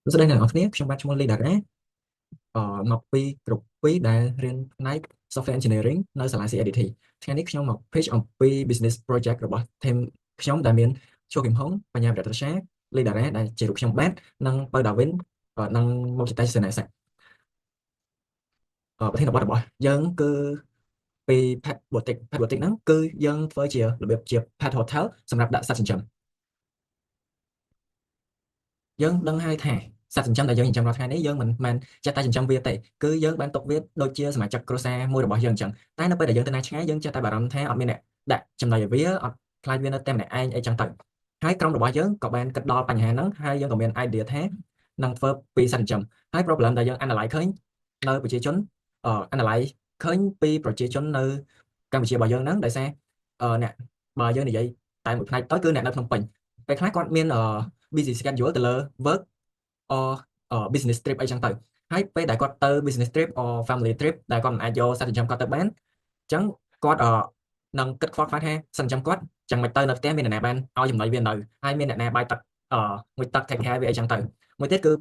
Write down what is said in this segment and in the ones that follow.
Lúc đây là ở phía trong ban trong môn leader đấy một pi group pi đã riêng night software engineering nơi sản lại thìថ្ងៃនេះខ្ញុំមក pitch អំពី business project របស់ team ខ្ញុំដែលមានចូលកំហុងបញ្ញាវិទ្យាសាស្ត្រ leader ដែលជារូបខ្ញុំបាទនិងបើ Darwin និងមកចិត្តសេនាសាប្រធានបទរបស់យើងគឺពី pet boutique pet boutique ហ្នឹងគឺយើងធ្វើជារបៀបជា pet hotel សម្រាប់ដាក់សត្វចិញ្ចឹម យើងដឹងហើយថាសត្វចិញ្ចឹមដែលយើងចិញ្ចឹមរាល់ថ្ងៃនេះយើងមិនមែនចេះតែចិញ្ចឹមវាទេគឺយើងបានទុកវាដូចជាសមាជិកគ្រួសារមួយរបស់យើងអញ្ចឹងតែនៅពេលដែលយើងទៅណាឆ្ងាយយើងចេះតែបារម្ភថាអត់មានអ្នកដាក់ចំណីឲ្យវាអត់ខ្លាចវានៅតែម្នាក់ឯងអីចឹងទៅហើយក្រុមរបស់យើងក៏បានគិតដល់បញ្ហាហ្នឹងហើយយើងក៏មាន idea ថានឹងធ្វើពីសត្វចិញ្ចឹមហើយ problem ដែលយើង analyze ឃើញនៅប្រជាជន analyze ឃើញពីប្រជាជននៅកម្ពុជារបស់យើងហ្នឹងដោយសារអ្នកបើយើងនិយាយតែមួយផ្នែកទៅគឺអ្នកនៅភ្នំពេញពេលខ្លះគាត់មានbusy schedule ទៅលើ work or business trip អីចឹងទៅហើយពេលដែលគាត់ទៅ business trip or family trip ដែលគាត់មិនអាចយកសត្វចិញ្ចឹមគាត់ទៅបានអញ្ចឹងគាត់នឹងគិតខ្វល់ខ្វាយថាសត្វចិញ្ចឹមគាត់ចឹងមិនទៅនៅផ្ទះមានអ្នកណាបានឲ្យចំណីវានៅហើយមានអ្នកណាបាយទឹកមួយទឹក take care វាអីចឹងទៅមួយទៀតគឺ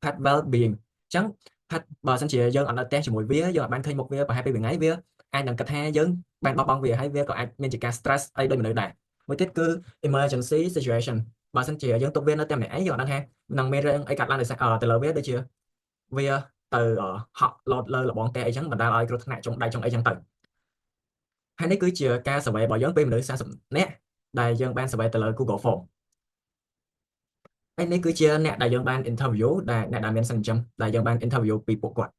pet well being អញ្ចឹង pet បើសិនជាយើងអត់នៅផ្ទះជាមួយវាយើងអត់បានឃើញមុខវាប្រហែលពេលមួយថ្ងៃវាអាចនឹងគិតថាយើងបានបោះបង់វាហើយវាក៏អាចមានជាការ stress អីដូចមនុស្សដែរមួយទៀតគឺ emergency situation បើសិនជាយើងទុកវានៅតែម្នាក់ឯងយើងអត់ដឹងថានឹងមានរឿងអីកាត់ឡើងទៅលើវាដូចជាវាទៅហក់លោតលើលបងតែអីចឹងបណ្ដាលឲ្យគ្រោះថ្នាក់ចុងដៃចុងអីចឹងទៅហើយនេះគឺជាការ survey របស់យើងពេលមនុស្ស40នាក់ដែលយើងបាន survey ទៅលើ Google Form ហើយនេះគឺជាអ្នកដែលយើងបាន interview ដែលអ្នកដែលមានសិទ្ធិចិញ្ចឹមដែលយើងបាន interview ពីពួកគាត់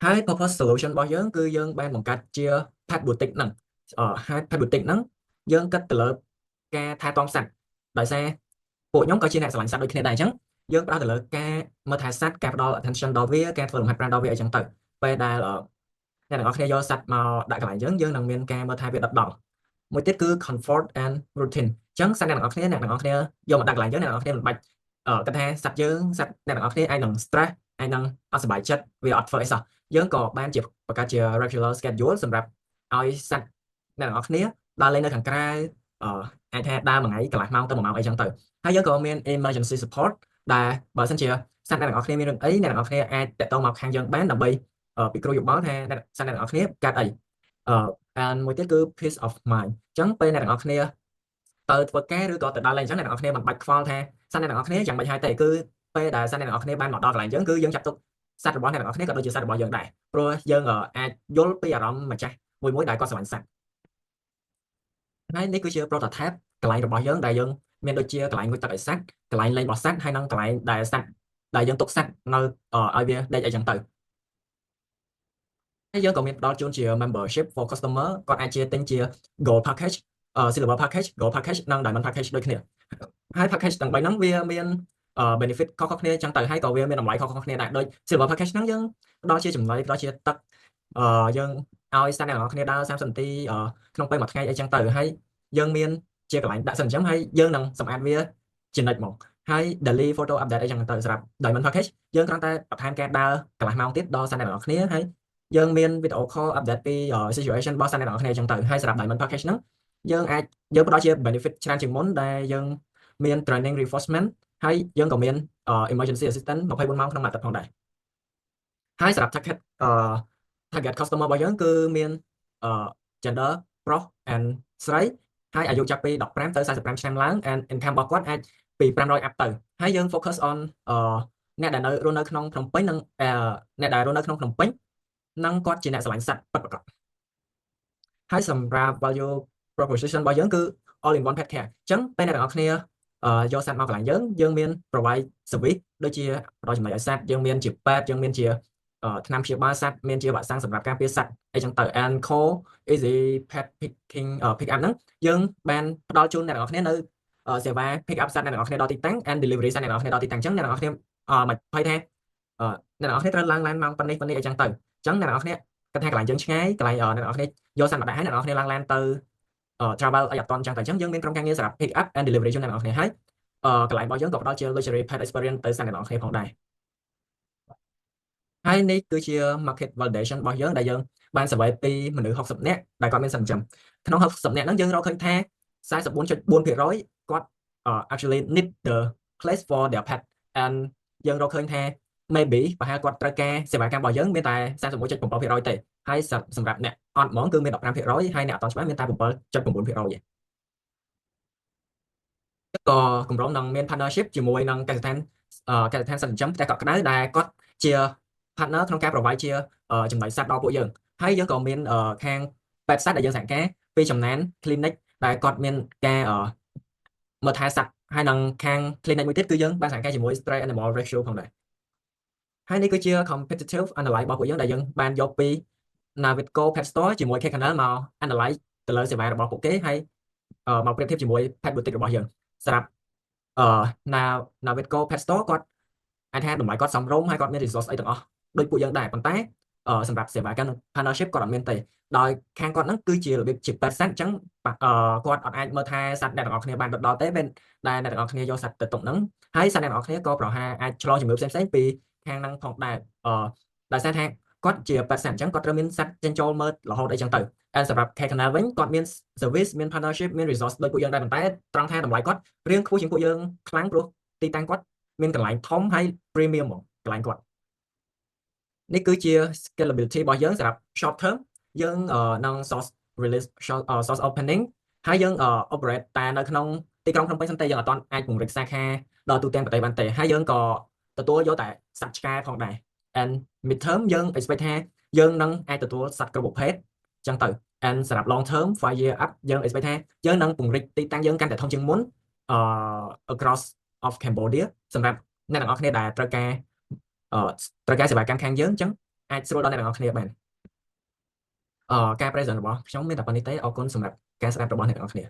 ហើយ purpose solution របស់យើងគឺយើងបានបង្កើតជា pet boutique ហ្នឹងហើយ pet boutique ហ្នឹងយើងគិតទៅលើការថែទាំសត្វដោយសារពួកខ្ញុំក៏ជាអ្នកស្រឡាញ់សត្វដូចគ្នាដែរអញ្ចឹងយើងផ្ដោតទៅលើការមើលថែសត្វការផ្ដល់ attention ដល់វាការធ្វើលំហាត់ប្រាណដល់វាអីចឹងទៅពេលដែលអ្នកទាំងអស់គ្នាយកសត្វមកដាក់កន្លែងយើងនឹងមានការមើលថែវាដិតដល់មួយទៀតគឺ comfort and routine អញ្ចឹងសត្វអ្នកទាំងអស់គ្នាយកមកដាក់កន្លែងយើងអ្នកទាំងអស់គ្នាមិនបាច់គិតថាសត្វយើងសត្វអ្នកទាំងអស់គ្នាអាចនឹង stress អាចនឹងអត់សុបាយចិត្តវាអត់ធ្វើអីសោះយើងក៏បានជាបង្កើតជា regular schedule សម្រាប់ឲ្យសត្វអ្នកទាំងអស់គ្នាដើរលេងនៅខាងក្រៅអាចថាដើរមួយថ្ងៃកន្លះម៉ោងទៅ1ម៉ោងអីចឹងទៅហើយយើងក៏មាន emergency support ដែលបើសិនជាសត្វអ្នកទាំងអស់គ្នាមានរឿងអីអ្នកទាំងអស់គ្នាអាចតាក់ទងមកខាងយើងបានដើម្បីពិគ្រោះយោបល់ថាសត្វអ្នកទាំងអស់គ្នាកាត់អីមួយទៀតគឺ peace of mind អញ្ចឹងពេលអ្នកទាំងអស់គ្នាទៅធ្វើការឬក៏ទៅដើរលេងអញ្ចឹងអ្នកទាំងអស់គ្នាមិនបាច់ខ្វល់ថាសត្វអ្នកទាំងអស់គ្នាយ៉ាងមិនហើយទេគឺពេលដែលសត្វអ្នកទាំងអស់គ្នាបានមកដល់កន្លែងយើងគឺយើងចាត់ទុកសត្វរបស់អ្នកទាំងអស់គ្នាក៏ដូចជាសត្វរបស់យើងដែរព្រោះយើងអាចយល់ពីអារម្មណ៍ម្ចាស់មួយដែលគាត់ស្រឡាញ់សត្វហើយនេះគឺជា prototype កន្លែងរបស់យើងដែលយើងមានដូចជាកន្លែងងូតទឹកឲ្យសត្វកន្លែងលេងរបស់សត្វហើយនិងកន្លែងដែលសត្វដែលយើងទុកសត្វនៅឲ្យវាដេកអីចឹងទៅហើយយើងក៏មានផ្ដល់ជូនជា membership for customer គាត់អាចជាទិញជា gold package silver package gold package និង diamond package ដូចគ្នាហើយ package ទាំង3ហ្នឹងវាមានbenefit ខុសៗគ្នាចឹងទៅហើយក៏វាមានតម្លៃខុសៗគ្នាដែរដូច silver package ហ្នឹងយើងផ្ដល់ជាចំណីផ្ដល់ជាទឹកយើងឲ្យសត្វអ្នកនរគ្នាដើរ30នាទីក្នុងពេលមួយថ្ងៃអីចឹងទៅហើយយើងមានជាកន្លែងដាក់សិនអញ្ចឹងហើយយើងនឹងសម្អាតវាជានិច្ចមកហើយ daily photo update អីចឹងទៅសម្រាប់ diamond package យើងគ្រាន់តែបន្ថែមការដើរកន្លះម៉ោងទៀតដល់សត្វអ្នកនរគ្នាហើយយើងមាន video call update ពី situation របស់សត្វអ្នកនរគ្នាចឹងទៅហើយសម្រាប់ diamond package ហ្នឹងយើងផ្ដល់ជា benefit ច្រើនជាងមុនដែលយើងមាន training reinforcement ហើយយើងក៏មានemergency assistant 24ម៉ោងក្នុងមួយអាទិត្យផងដែរហើយសម្រាប់ target customer របស់យើងគឺមានgender ប្រុស and ស្រីហើយអាយុចាប់ពី15ទៅ45ឆ្នាំឡើង and income របស់គាត់អាចពី500 up ទៅហើយយើង focus on អ្នកដែលរស់នៅក្នុងភ្នំពេញនិងអ្នកដែលរស់នៅក្នុងភ្នំពេញនិងគាត់ជាអ្នកស្រឡាញ់សត្វពិតប្រាកដហើយសម្រាប់ value proposition របស់យើងគឺ all in one pet care អញ្ចឹងពេលអ្នកទាំងអស់គ្នាយកសត្វមកកន្លែងយើងមាន provide service ដូចជាផ្ដល់ចំណីឲ្យសត្វយើងមានជាពេទ្យយើងមានជាថ្នាំព្យាបាលសត្វមានជាវ៉ាក់សាំងសម្រាប់ការពារសត្វអីចឹងទៅ Anco Easy Pet Picking Pick up ហ្នឹងយើងបានផ្ដល់ជូនអ្នកទាំងអស់គ្នានៅសេវា pick up សត្វអ្នកទាំងអស់គ្នាដល់ទីតាំង and delivery សត្វអ្នកទាំងអស់គ្នាដល់ទីតាំងអញ្ចឹងអ្នកទាំងអស់គ្នាមិនភ័យថាអ្នកទាំងអស់គ្នាត្រូវឡើងឡានម៉ោងប៉ុណ្នេះអីចឹងទៅអញ្ចឹងអ្នកទាំងអស់គ្នាគិតថាកន្លែងយើងឆ្ងាយកន្លែងអ្នកទាំងអស់គ្នាយកសត្វមកដាក់ឲ្យអ្នកទាំងអស់គ្នាឡើងឡានទៅ travel អីអត់តន់ចឹងតែអញ្ចឹងយើងមានក្រុមការងារសម្រាប់ pick up and delivery ជូនអ្នកទាំងអស់គ្នាហើយកន្លែងរបស់យើងក៏ផ្ដល់ជា luxury pet experience ទៅសត្វអ្នកទាំងអស់គ្នាផងដែរហើយនេះគឺជា market validation របស់យើងដែលយើងបាន survey ពីមនុស្ស60នាក់ដែលគាត់មានសិទ្ធិចិញ្ចឹមក្នុង60នាក់ហ្នឹងយើងរកឃើញថា44.4%គាត់actually need the place for their pet and យើងរកឃើញថា maybe ប្រហែលគាត់ត្រូវការសេវាកម្មរបស់យើងមានតែ31.7%ទេហើយសម្រាប់អ្នកអត់ហ្មងគឺមាន15%ហើយអ្នកអត់ទាន់ច្បាស់មានតែ7.9%ទេក៏គម្រោងនឹងមាន partnership ជាមួយនឹងកសិដ្ឋានសត្វចិញ្ចឹមផ្ទះកក់ក្ដៅដែលគាត់ជា partner ក្នុងការ provide ជាចំណីសត្វដល់ពួកយើងហើយយើងក៏មានខាងពេទ្យសត្វដែលយើងសហការពីចំណាន clinic ដែលគាត់មានការមើលថែសត្វហើយនឹងខាង clinic មួយទៀតគឺយើងបានសហការជាមួយ Stray Animal Rescue ផងដែរហើយនេះគឺជា competitive analysis របស់ពួកយើងដែលយើងបានយកពី Navico Pet Store ជាមួយ K-Canal មក analyze ទៅលើសេវារបស់ពួកគេហើយមកប្រៀបធៀបជាមួយ Pet Boutique របស់យើងសម្រាប់Navico Pet Store គាត់អាចថាតម្លៃគាត់សមរម្យហើយគាត់មាន resource អីទាំងអស់ដូចពួកយើងដែរប៉ុន្តែសម្រាប់សេវាកម្ម partnership គាត់អត់មានទេដោយខាងគាត់ហ្នឹងគឺជារបៀបជា pet សត្វអញ្ចឹងគាត់អត់អាចមើលថែសត្វអ្នកទាំងអស់គ្នាបានដដែលទេពេលដែលអ្នកទាំងអស់គ្នាយកសត្វទៅទុកហ្នឹងហើយសត្វអ្នកទាំងអស់គ្នាក៏ប្រហែលអាចឆ្លងជំងឺផ្សេងៗពីខាងហ្នឹងផងដែរដោយសារថាគាត់ជា pet សត្វអញ្ចឹងគាត់ត្រូវមានសត្វចិញ្ចូលមើលរហូតអីចឹងទៅហើយសម្រាប់ K-Canal វិញគាត់មាន service មាន partnership មាន resource ដូចពួកយើងដែរប៉ុន្តែត្រង់ថាតម្លៃគាត់រៀងខ្ពស់ជាងពួកយើងខ្លាំងព្រោះទីតាំងគាត់មានកន្លែងធំហើយ premium ហ្មងកន្លែងគាត់នេះគឺជា scalability របស់យើងសម្រាប់ short term យើងនឹង source release source opening ហើយយើង operate តែនៅក្នុងទីក្រុងភ្នំពេញសិនទេយើងអត់ទាន់អាចពង្រីកសាខាដល់ទូទាំងប្រទេសបានទេហើយយើងក៏ទទួលយកតែសត្វឆ្កែផងដែរ and mid term យើង expect ថាយើងនឹងអាចទទួលសត្វគ្រប់ប្រភេទចឹងទៅ and សម្រាប់ long term 5 year up យើង expect ថាយើងនឹងពង្រីកទីតាំងយើងកាន់តែធំជាងមុនacross of Cambodia សម្រាប់អ្នកទាំងអស់គ្នាដែលត្រូវការសេវាកម្មខាងយើងអញ្ចឹងអាចស្រួលដល់អ្នកទាំងអស់គ្នាបានការ present របស់ខ្ញុំមានតែប៉ុណ្្នេះទេអរគុណសម្រាប់ការស្ដាប់របស់អ្នកទាំងអស់គ្នា